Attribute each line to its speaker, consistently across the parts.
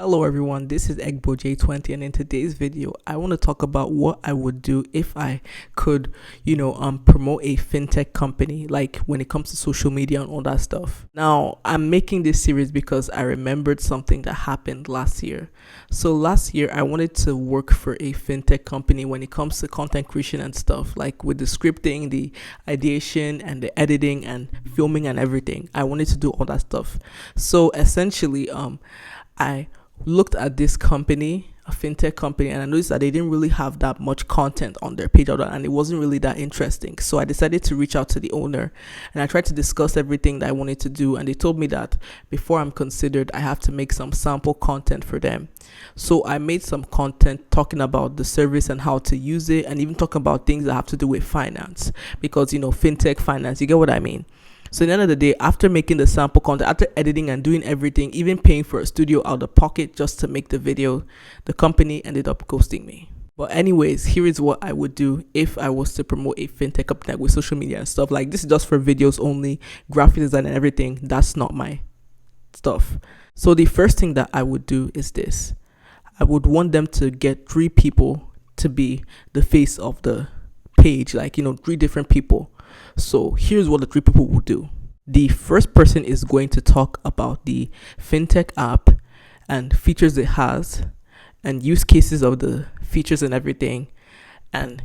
Speaker 1: Hello everyone, this is EgboJ20, and in today's video I want to talk about what I would do if I could, promote a fintech company, like when it comes to social media and all that stuff. Now, I'm making this series because I remembered something that happened last year. So last year I wanted to work for a fintech company when it comes to content creation and stuff, like with the scripting, the ideation and the editing and filming and everything. I wanted to do all that stuff. So essentially, I looked at this company, a fintech company, and I noticed that they didn't really have that much content on their page, and it wasn't really that interesting. So I decided to reach out to the owner, and I tried to discuss everything that I wanted to do, and they told me that before I'm considered, I have to make some sample content for them. So I made some content talking about the service and how to use it, and even talking about things that have to do with finance, because fintech finance, you get what I mean. So at the end of the day, after making the sample content, after editing and doing everything, even paying for a studio out of pocket just to make the video, the company ended up ghosting me. But anyways, here is what I would do if I was to promote a fintech company with social media and stuff. Like, this is just for videos only, graphic design and everything. That's not my stuff. So the first thing that I would do is this. I would want them to get 3 people to be the face of the page, like, 3 different people. So here's what the 3 people will do. The first person is going to talk about the fintech app and features it has and use cases of the features and everything, and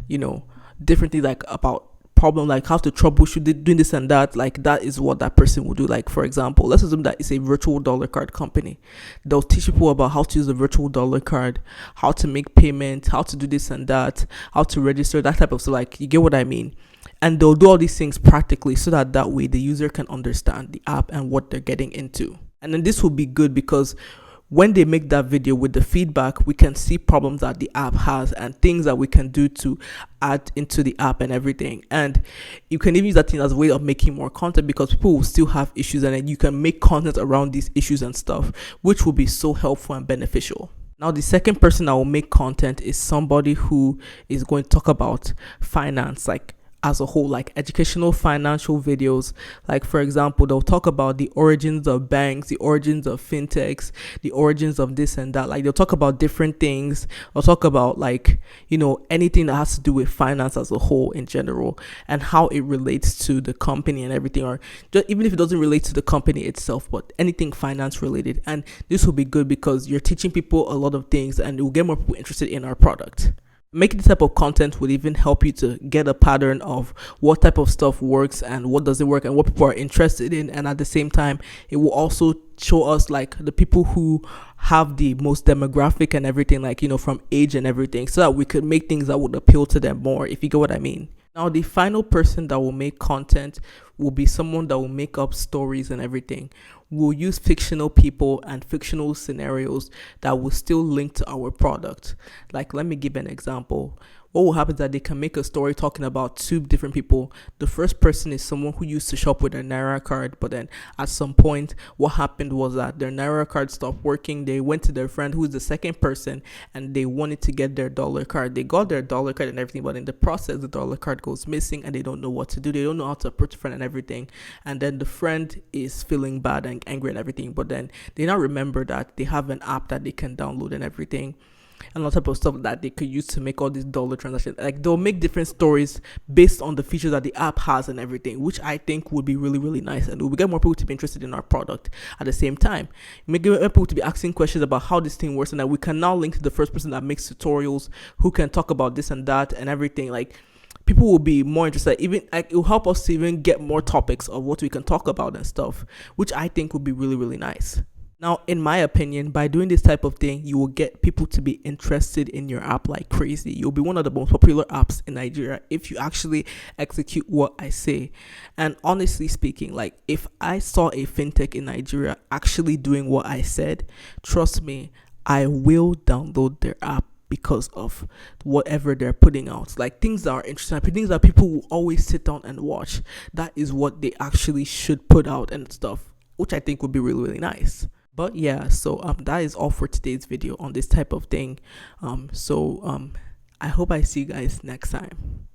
Speaker 1: different things like about problem, like how to troubleshoot it, doing this and that. Like, that is what that person will do. Like, for example, let's assume that it's a virtual dollar card company. They'll teach people about how to use a virtual dollar card, how to make payment, how to do this and that, how to register, that type of stuff. Like, you get what I mean. And they'll do all these things practically so that way the user can understand the app and what they're getting into. And then this will be good because when they make that video with the feedback, we can see problems that the app has and things that we can do to add into the app and everything. And you can even use that thing as a way of making more content, because people will still have issues, and then you can make content around these issues and stuff, which will be so helpful and beneficial. Now, the second person that will make content is somebody who is going to talk about finance, like as a whole, like educational financial videos. Like, for example, they'll talk about the origins of banks, the origins of fintechs, the origins of this and that. Like, they'll talk about different things. They'll talk about, like, anything that has to do with finance as a whole in general, and how it relates to the company and everything, or just, even if it doesn't relate to the company itself, but anything finance related. And this will be good because you're teaching people a lot of things, and it will get more people interested in our product. Making this type of content would even help you to get a pattern of what type of stuff works and what doesn't work and what people are interested in. And at the same time, it will also show us, like, the people who have the most demographic and everything, like, from age and everything, so that we could make things that would appeal to them more, if you get what I mean. Now, the final person that will make content will be someone that will make up stories and everything. We'll use fictional people and fictional scenarios that will still link to our product. Like, let me give an example. What will happen is that they can make a story talking about 2 different people. The first person is someone who used to shop with their Naira card, but then at some point, what happened was that their Naira card stopped working. They went to their friend, who is the second person, and they wanted to get their dollar card. They got their dollar card and everything, but in the process, the dollar card goes missing, and they don't know what to do. They don't know how to approach a friend and everything. And then the friend is feeling bad and angry and everything, but then they now remember that they have an app that they can download and everything, and all type of stuff that they could use to make all these dollar transactions. Like, they'll make different stories based on the features that the app has and everything, which I think would be really, really nice, and we'll get more people to be interested in our product. At the same time, make people to be asking questions about how this thing works, and that we can now link to the first person that makes tutorials, who can talk about this and that and everything. Like, people will be more interested. Even, like, it will help us to even get more topics of what we can talk about and stuff, which I think would be really, really nice. Now, in my opinion, by doing this type of thing, you will get people to be interested in your app like crazy. You'll be one of the most popular apps in Nigeria if you actually execute what I say. And honestly speaking, like, if I saw a fintech in Nigeria actually doing what I said, trust me, I will download their app because of whatever they're putting out. Like, things that are interesting, things that people will always sit down and watch. That is what they actually should put out and stuff, which I think would be really, really nice. But yeah, so that is all for today's video on this type of thing. I hope I see you guys next time.